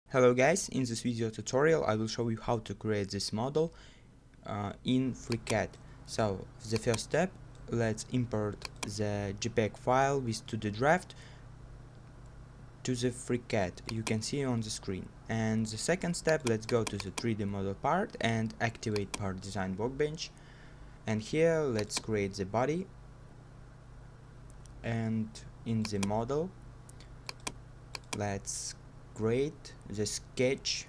Hello guys, in this video tutorial I will show you how to create this model in FreeCAD. So the first step, let's import the JPEG file with 2D draft to the FreeCAD you can see on the screen. And the second step, let's go to the 3D model part and activate PartDesign Workbench. And here let's create the body, and in the model let's create the sketch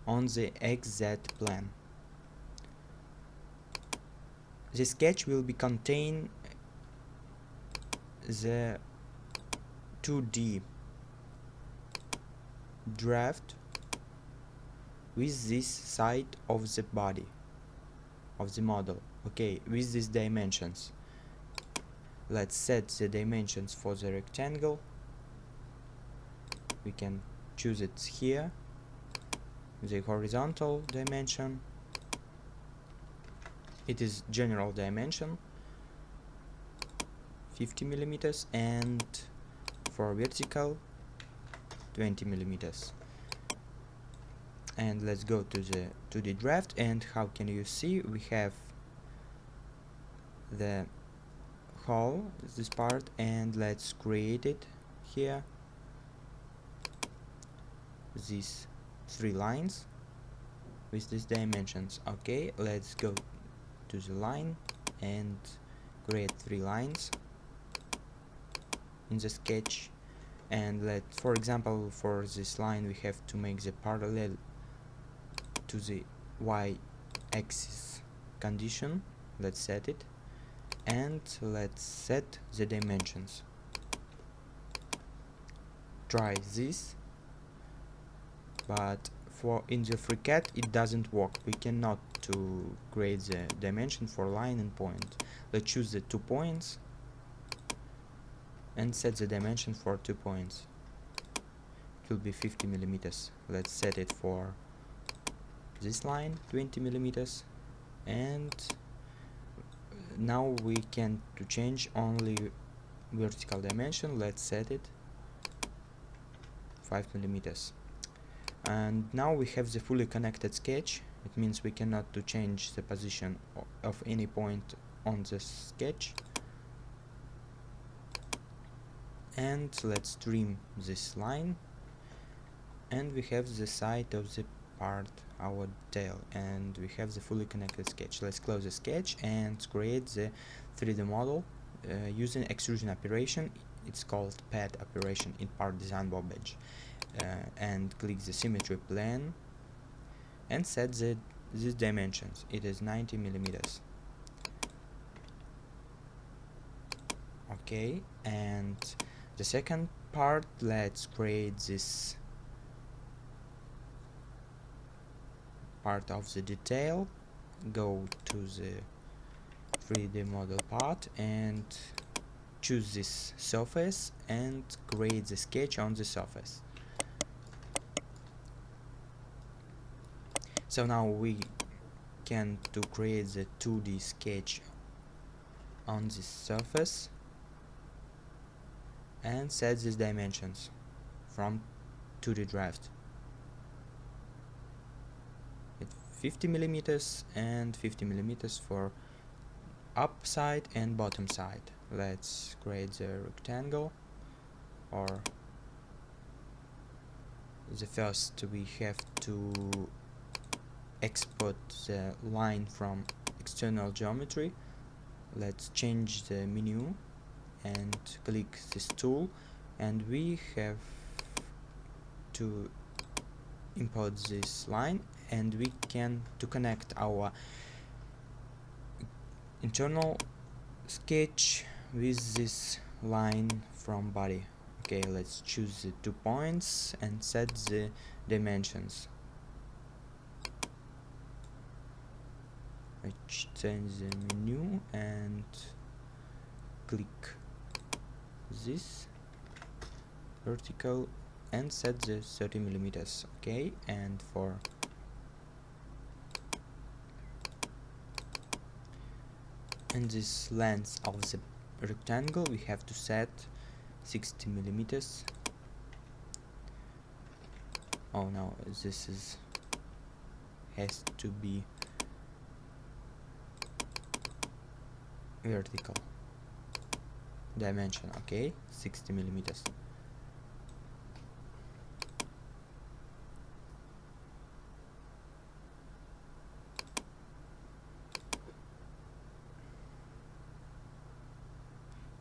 on the XZ plane. The sketch will be contain the 2D draft with this side of the body of the model, okay, with these dimensions. Let's set the dimensions for the rectangle. We can choose it here, the horizontal dimension. It is general dimension 50 millimeters, and for vertical 20 millimeters. And let's go to the 2D draft, and how can you see we have the hole, this part, and let's create it here, these 3 lines with these dimensions. Okay, let's go to the line and create 3 lines in the sketch. And for example, for this line we have to make the parallel to the y-axis condition. Let's set it, and let's set the dimensions. Try this, but in the FreeCAD it doesn't work. We cannot to create the dimension for line and point. Let's choose the 2 points and set the dimension for 2 points. It will be 50 millimeters. Let's set it for this line 20 millimeters, and now we can to change only vertical dimension. Let's set it 5 millimeters. And now we have the fully connected sketch. It means we cannot to change the position of any point on the sketch. And let's trim this line, and we have the side of the part, our tail, and we have the fully connected sketch. Let's close the sketch and create the 3D model using extrusion operation. It's called pad operation in PartDesign Workbench. And click the symmetry plane and set these dimensions. It is 90 millimeters. Okay, and the second part, let's create this part of the detail. Go to the 3D model part and choose this surface and create the sketch on the surface. So now we can to create the 2D sketch on this surface and set these dimensions from 2D draft. It's 50 millimeters and 50 millimeters for up side and bottom side. Let's create the rectangle, or the first we have to export the line from external geometry. Let's change the menu and click this tool, and we have to import this line, and we can to connect our internal sketch with this line from body. Okay, let's choose the 2 points and set the dimensions. I change the menu and click this vertical and set the 30 millimeters. Okay, and this length of the rectangle we have to set 60 millimeters. Oh no, this is has to be vertical dimension. Okay, 60 millimeters.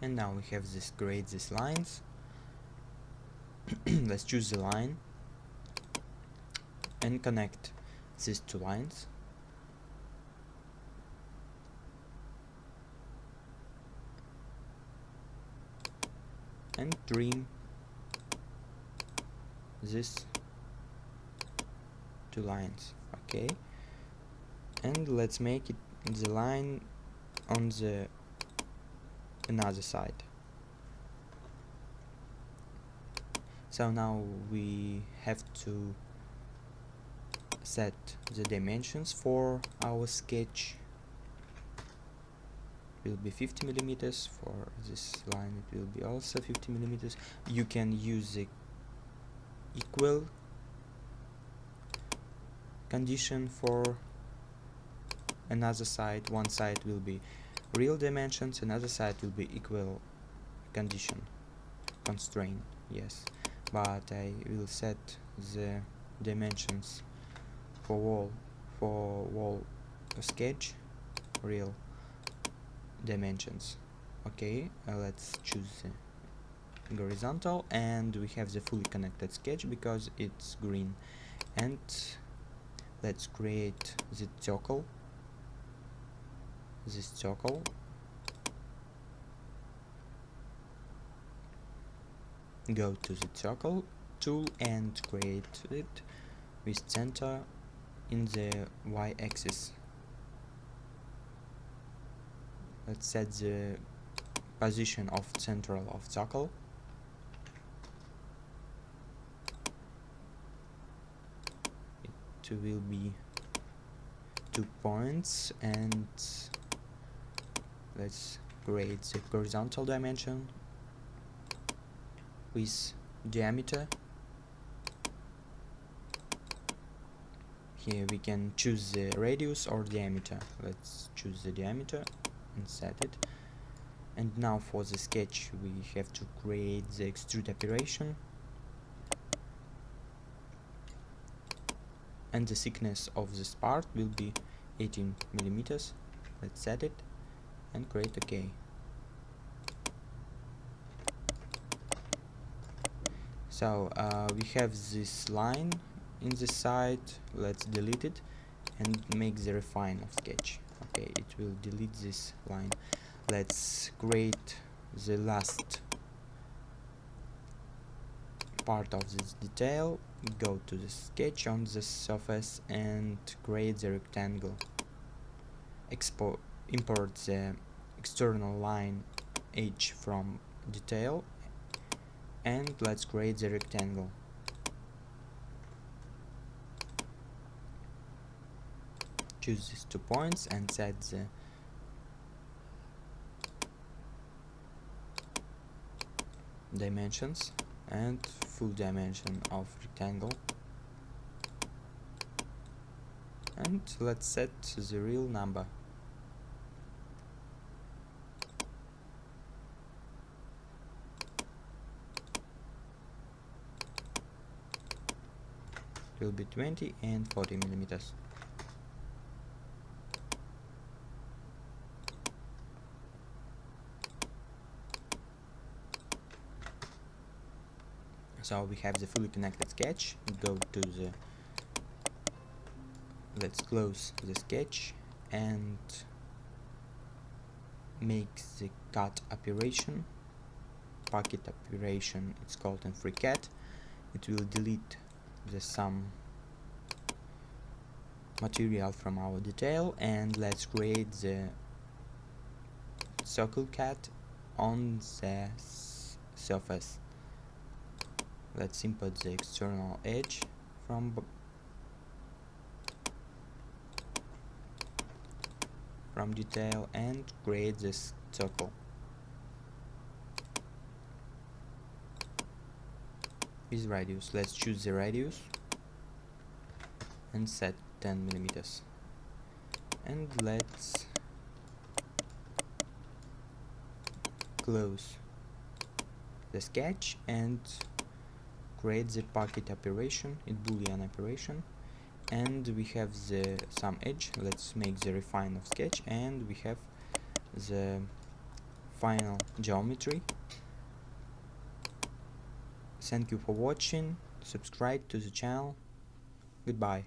And now we have this, create these lines. Let's choose the line and connect these two lines. And trim these two lines. Okay, and let's make it the line on the another side. So now we have to set the dimensions for our sketch. It will be 50 millimeters. For this line it will be also 50 millimeters. You can use the equal condition for another side. One side will be real dimensions, another side will be equal condition, constraint, yes. But I will set the dimensions for wall sketch real dimensions. Okay, let's choose horizontal, and we have the fully connected sketch because it's green. And let's create the circle, this circle. Go to the circle tool and create it with center in the y-axis. Let's set the position of central of circle. It will be 2 points, and let's create the horizontal dimension with diameter. Here we can choose the radius or diameter. Let's choose the diameter and set it. And now for the sketch we have to create the extrude operation, and the thickness of this part will be 18 millimeters. Let's set it and create OK. So we have this line in the side. Let's delete it and make the refine of sketch. Okay, it will delete this line. Let's create the last part of this detail. Go to the sketch on the surface and create the rectangle. Import the external line edge from detail, and let's create the rectangle. Choose these 2 points and set the dimensions and full dimension of rectangle, and let's set the real number. It will be 20 and 40 millimeters. So we have the fully connected sketch. Go to the, let's close the sketch and make the cut operation, pocket operation, it's called in FreeCAD. It will delete the some material from our detail, and let's create the circle cut on the surface. Let's import the external edge from detail and create this circle with radius. Let's choose the radius and set 10 millimeters. And let's close the sketch and create the pocket operation, boolean operation, and we have the some edge. Let's make the refine of sketch, and we have the final geometry. Thank you for watching. Subscribe to the channel. Goodbye.